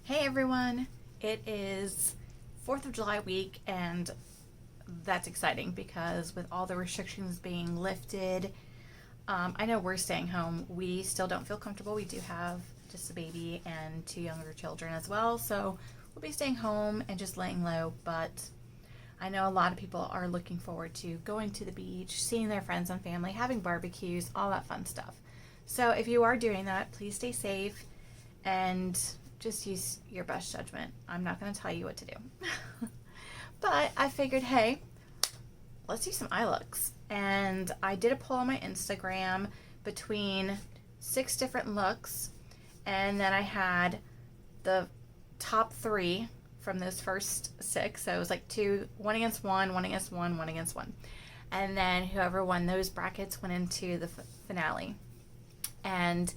Hey everyone, it is 4th of July week and that's exciting because with all the restrictions being lifted, I know we're staying home. We still don't feel comfortable. We do have just a baby and 2 younger children as well, so we'll be staying home and just laying low, but I know a lot of people are looking forward to going to the beach, seeing their friends and family, having barbecues, all that fun stuff. So if you are doing that, please stay safe and just use your best judgment. I'm not going to tell you what to do. But I figured, hey, let's do some eye looks. And I did a poll on my Instagram between 6 different looks. And then I had the top 3 from those first 6. So it was like 1 against 1, 1 against 1, 1 against 1. And then whoever won those brackets went into the finale. And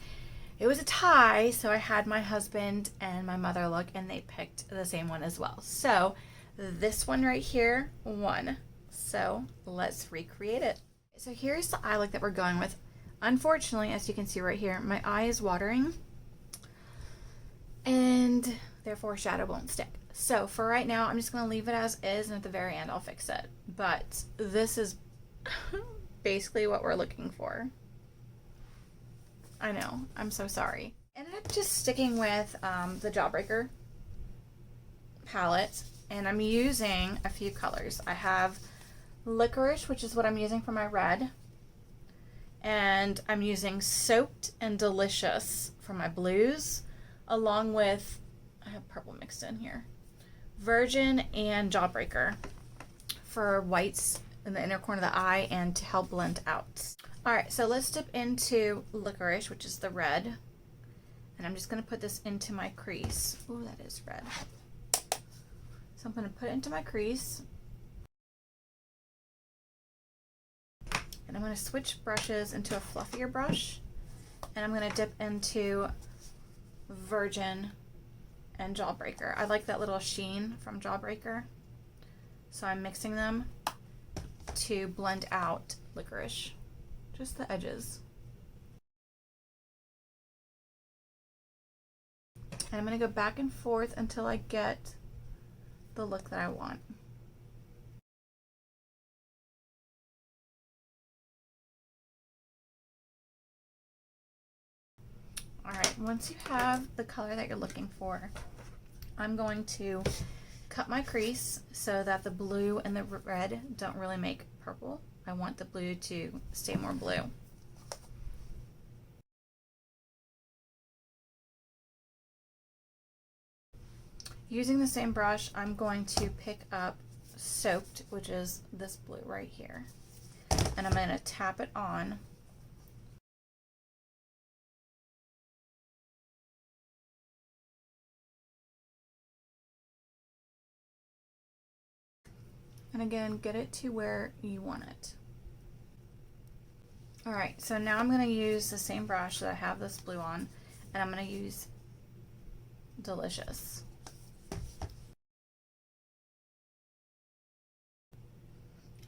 it was a tie, so I had my husband and my mother look, and they picked the same one as well. So this one right here won. So let's recreate it. So here's the eye look that we're going with. Unfortunately, as you can see right here, my eye is watering, and therefore shadow won't stick. So for right now, I'm just going to leave it as is, and at the very end, I'll fix it. But this is basically what we're looking for. I know, I'm so sorry. I ended up just sticking with the Jawbreaker palette, and I'm using a few colors. I have Licorice, which is what I'm using for my red, and I'm using Soaked and Delicious for my blues, along with, I have purple mixed in here, Virgin and Jawbreaker for whites in the inner corner of the eye and to help blend out. Alright, so let's dip into Licorice, which is the red. And I'm just going to put this into my crease. Ooh, that is red. So I'm going to put it into my crease. And I'm going to switch brushes into a fluffier brush. And I'm going to dip into Virgin and Jawbreaker. I like that little sheen from Jawbreaker. So I'm mixing them to blend out Licorice. Just the edges. And I'm going to go back and forth until I get the look that I want. Alright, once you have the color that you're looking for, I'm going to cut my crease so that the blue and the red don't really make purple. I want the blue to stay more blue. Using the same brush, I'm going to pick up Soaked, which is this blue right here. And I'm going to tap it on. And again, get it to where you want it. Alright, so now I'm going to use the same brush that I have this blue on, and I'm going to use Delicious.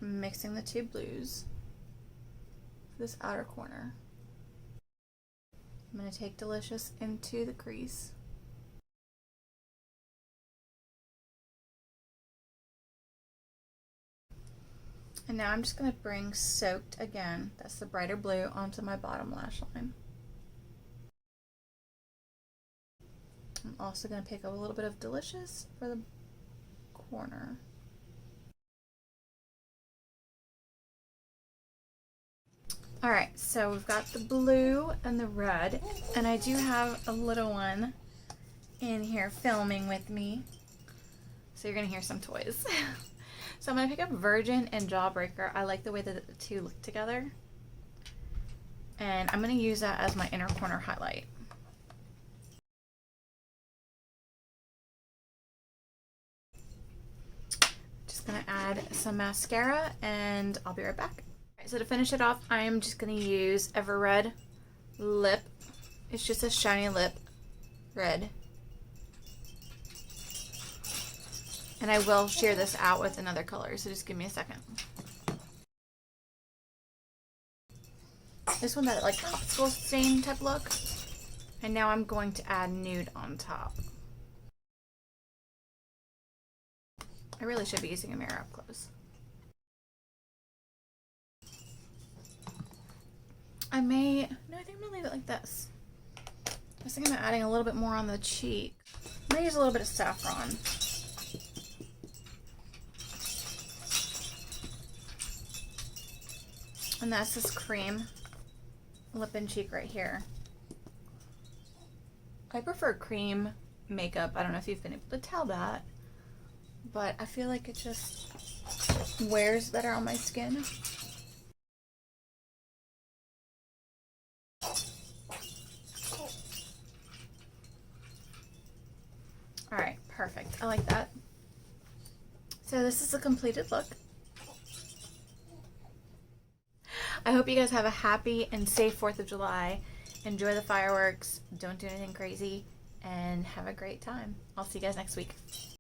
I'm mixing the 2 blues for this outer corner. I'm going to take Delicious into the crease. And now I'm just going to bring Soaked again, that's the brighter blue, onto my bottom lash line. I'm also going to pick up a little bit of Delicious for the corner. Alright, so we've got the blue and the red, and I do have a little one in here filming with me, so you're going to hear some toys. So I'm going to pick up Virgin and Jawbreaker. I like the way that the 2 look together. And I'm going to use that as my inner corner highlight. Just going to add some mascara and I'll be right back. Alright, so to finish it off, I'm just going to use Ever Red Lip. It's just a shiny lip red. And I will share this out with another color, so just give me a second. This one, that like popsicle stain type look. And now I'm going to add Nude on top. I really should be using a mirror up close. I think I'm gonna leave it like this. I was thinking about adding a little bit more on the cheek. I'm gonna use a little bit of Saffron. And that's this cream lip and cheek right here. I prefer cream makeup. I don't know if you've been able to tell that, but I feel like it just wears better on my skin. All right, perfect. I like that. So this is a completed look. I hope you guys have a happy and safe 4th of July. Enjoy the fireworks. Don't do anything crazy. And have a great time. I'll see you guys next week.